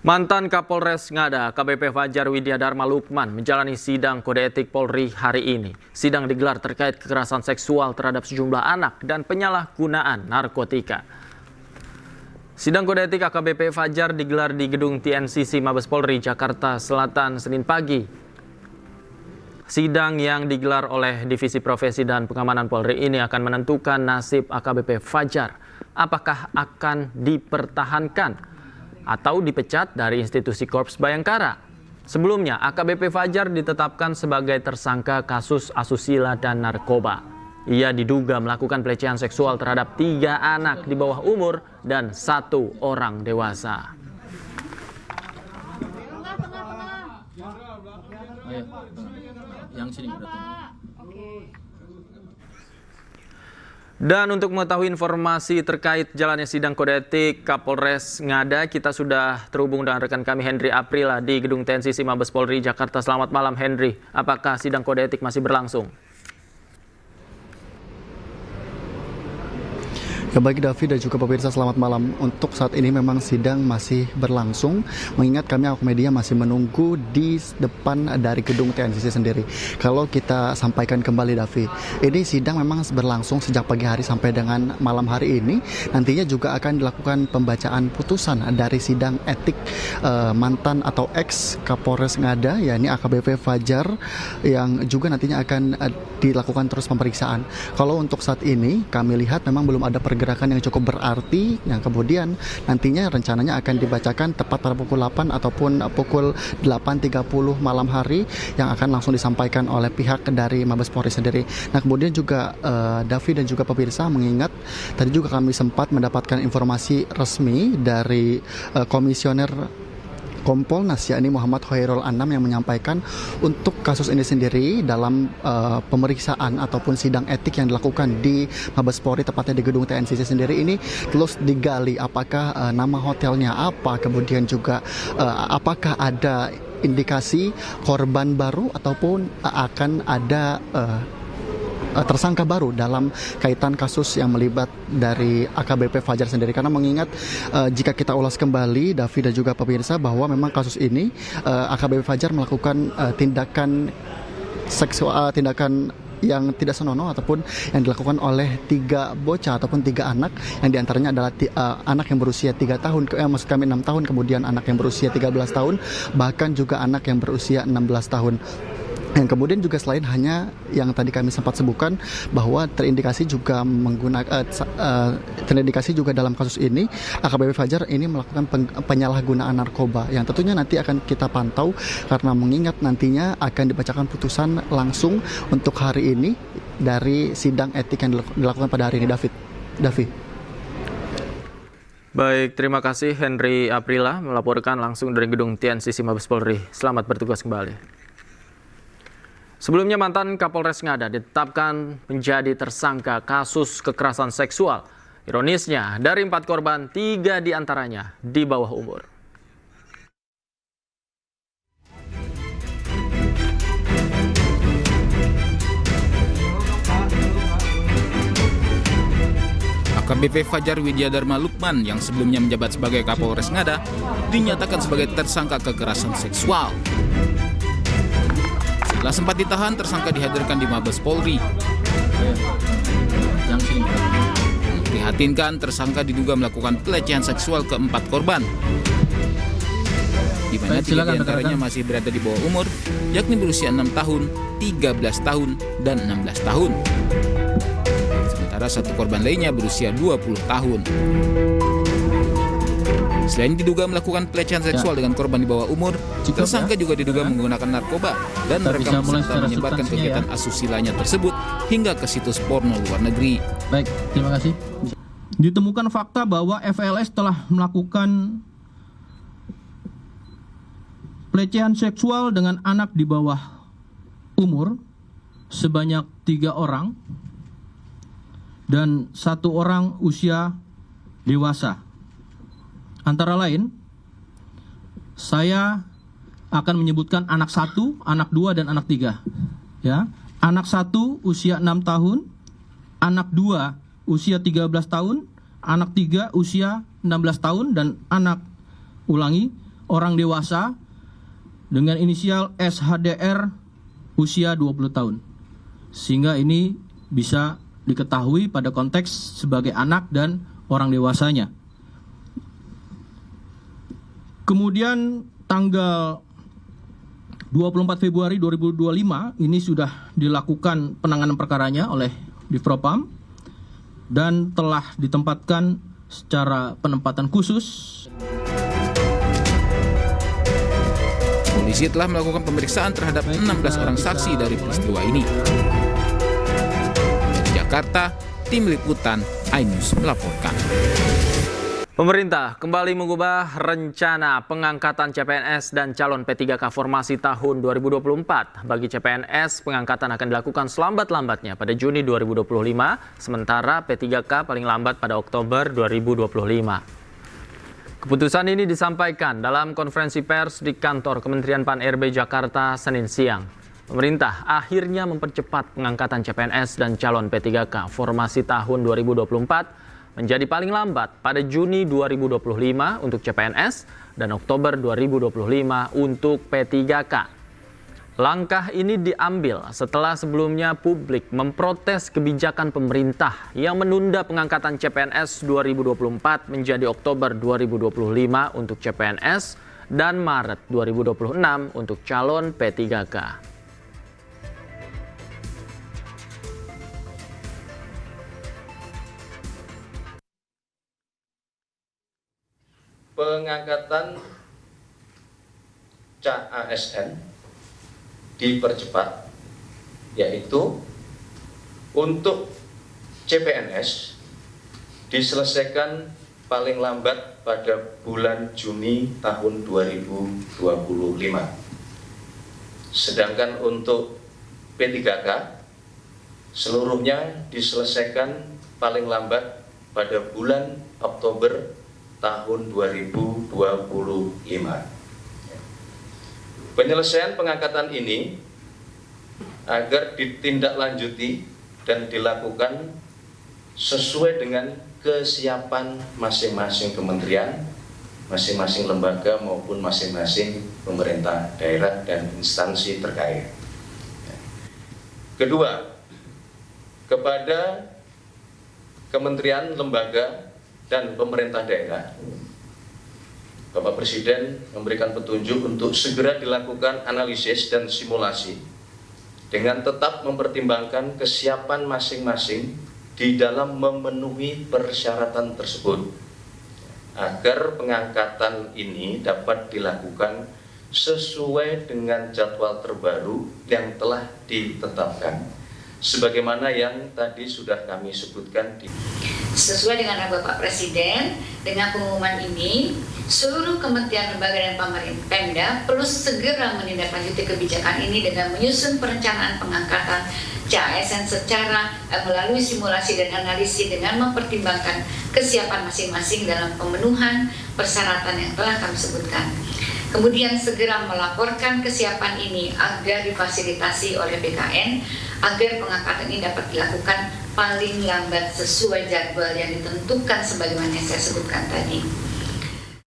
Mantan Kapolres Ngada, AKBP Fajar Widya Dharma Lukman menjalani sidang kode etik Polri hari ini. Sidang digelar terkait kekerasan seksual terhadap sejumlah anak dan penyalahgunaan narkotika. Sidang kode etik AKBP Fajar digelar di gedung TNCC Mabes Polri, Jakarta Selatan, Senin pagi. Sidang yang digelar oleh Divisi Profesi dan Pengamanan Polri ini akan menentukan nasib AKBP Fajar. Apakah akan dipertahankan atau dipecat dari institusi Korps Bayangkara. Sebelumnya, AKBP Fajar ditetapkan sebagai tersangka kasus asusila dan narkoba. Ia diduga melakukan pelecehan seksual terhadap 3 anak di bawah umur dan 1 orang dewasa. Yang sini berarti. Dan untuk mengetahui informasi terkait jalannya sidang kode etik Kapolres Ngada, kita sudah terhubung dengan rekan kami Henry Aprila di gedung TNCC Mabes Polri, Jakarta. Selamat malam Henry, apakah sidang kode etik masih berlangsung? Ya, baik Davi dan juga pemirsa, selamat malam. Untuk saat ini memang sidang masih berlangsung. Mengingat kami awak media masih menunggu di depan dari gedung TNCC sendiri. Kalau kita sampaikan kembali Davi, ini sidang memang berlangsung sejak pagi hari sampai dengan malam hari ini. Nantinya juga akan dilakukan pembacaan putusan dari sidang etik mantan atau ex Kapolres Ngada, yakni AKBP Fajar, yang juga nantinya akan dilakukan terus pemeriksaan. Kalau untuk saat ini kami lihat memang belum ada pergerakan yang cukup berarti yang kemudian nantinya rencananya akan dibacakan tepat pada pukul 8 ataupun pukul 8.30 malam hari yang akan langsung disampaikan oleh pihak dari Mabes Polri sendiri. Nah, kemudian juga Davi dan juga pemirsa, mengingat tadi juga kami sempat mendapatkan informasi resmi dari komisioner Kompolnas, yakni Muhammad Khairul Anam, yang menyampaikan untuk kasus ini sendiri dalam pemeriksaan ataupun sidang etik yang dilakukan di Mabes Polri, tepatnya di gedung TNCC sendiri ini, terus digali apakah nama hotelnya apa, kemudian juga apakah ada indikasi korban baru ataupun akan ada tersangka baru dalam kaitan kasus yang melibat dari AKBP Fajar sendiri. Karena mengingat jika kita ulas kembali Davi dan juga pemirsa, bahwa memang kasus ini AKBP Fajar melakukan tindakan seksual, tindakan yang tidak senonoh ataupun yang dilakukan oleh 3 bocah ataupun 3 anak, yang diantaranya adalah anak yang berusia 3 tahun, maksud kami 6 tahun, kemudian anak yang berusia 13 tahun, bahkan juga anak yang berusia 16 tahun. Yang kemudian juga selain hanya yang tadi kami sempat sebutkan, bahwa terindikasi juga terindikasi juga dalam kasus ini AKBP Fajar ini melakukan penyalahgunaan narkoba, yang tentunya nanti akan kita pantau karena mengingat nantinya akan dibacakan putusan langsung untuk hari ini dari sidang etik yang dilakukan pada hari ini. Davi. Baik, terima kasih Henry Aprila melaporkan langsung dari gedung TNCC Mabes Polri. Selamat bertugas kembali. Sebelumnya, mantan Kapolres Ngada ditetapkan menjadi tersangka kasus kekerasan seksual. Ironisnya, dari 4 korban, 3 diantaranya di bawah umur. AKBP Fajar Widya Dharma Lukman yang sebelumnya menjabat sebagai Kapolres Ngada dinyatakan sebagai tersangka kekerasan seksual. Setelah sempat ditahan, tersangka dihadirkan di Mabes Polri. Prihatinkan, tersangka diduga melakukan pelecehan seksual ke 4 korban, di mana 3 diantaranya masih berada di bawah umur, yakni berusia 6 tahun, 13 tahun, dan 16 tahun. Sementara 1 korban lainnya berusia 20 tahun. Selain diduga melakukan pelecehan seksual dengan korban di bawah umur, tersangka juga diduga menggunakan narkoba dan merekam serta menyebarkan kegiatan asusilanya tersebut hingga ke situs porno luar negeri. Baik, terima kasih. Ditemukan fakta bahwa FLS telah melakukan pelecehan seksual dengan anak di bawah umur sebanyak 3 orang dan 1 orang usia dewasa. Antara lain, saya akan menyebutkan anak 1, anak 2, dan anak 3. Ya, anak 1 usia 6 tahun, anak 2 usia 13 tahun, anak 3 usia 16 tahun, dan orang dewasa dengan inisial SHDR usia 20 tahun. Sehingga ini bisa diketahui pada konteks sebagai anak dan orang dewasanya. Kemudian tanggal 24 Februari 2025 ini sudah dilakukan penanganan perkaranya oleh Divpropam dan telah ditempatkan secara penempatan khusus. Polisi telah melakukan pemeriksaan terhadap 16 orang saksi dari peristiwa ini. Dari Jakarta, Tim Liputan iNews melaporkan. Pemerintah kembali mengubah rencana pengangkatan CPNS dan calon P3K formasi tahun 2024. Bagi CPNS, pengangkatan akan dilakukan selambat-lambatnya pada Juni 2025, sementara P3K paling lambat pada Oktober 2025. Keputusan ini disampaikan dalam konferensi pers di kantor Kementerian Pan-RB Jakarta Senin siang. Pemerintah akhirnya mempercepat pengangkatan CPNS dan calon P3K formasi tahun 2024 menjadi paling lambat pada Juni 2025 untuk CPNS dan Oktober 2025 untuk P3K. Langkah ini diambil setelah sebelumnya publik memprotes kebijakan pemerintah yang menunda pengangkatan CPNS 2024 menjadi Oktober 2025 untuk CPNS dan Maret 2026 untuk calon P3K. Pengangkatan CASN dipercepat, yaitu untuk CPNS diselesaikan paling lambat pada bulan Juni tahun 2025. Sedangkan untuk P3K seluruhnya diselesaikan paling lambat pada bulan Oktober tahun 2025. Penyelesaian pengangkatan ini agar ditindaklanjuti dan dilakukan sesuai dengan kesiapan masing-masing kementerian, masing-masing lembaga maupun masing-masing pemerintah daerah dan instansi terkait. Kedua, kepada kementerian, lembaga, dan pemerintah daerah, Bapak Presiden memberikan petunjuk untuk segera dilakukan analisis dan simulasi dengan tetap mempertimbangkan kesiapan masing-masing di dalam memenuhi persyaratan tersebut agar pengangkatan ini dapat dilakukan sesuai dengan jadwal terbaru yang telah ditetapkan sebagaimana yang tadi sudah kami sebutkan di sesuai dengan Bapak Presiden, dengan pengumuman ini, seluruh kementerian, lembaga, dan pemerintah Pemda perlu segera menindaklanjuti kebijakan ini dengan menyusun perencanaan pengangkatan CASN secara melalui simulasi dan analisis dengan mempertimbangkan kesiapan masing-masing dalam pemenuhan persyaratan yang telah kami sebutkan. Kemudian segera melaporkan kesiapan ini agar difasilitasi oleh BKN agar pengangkatan ini dapat dilakukan paling lambat sesuai jadwal yang ditentukan sebagaimana yang saya sebutkan tadi.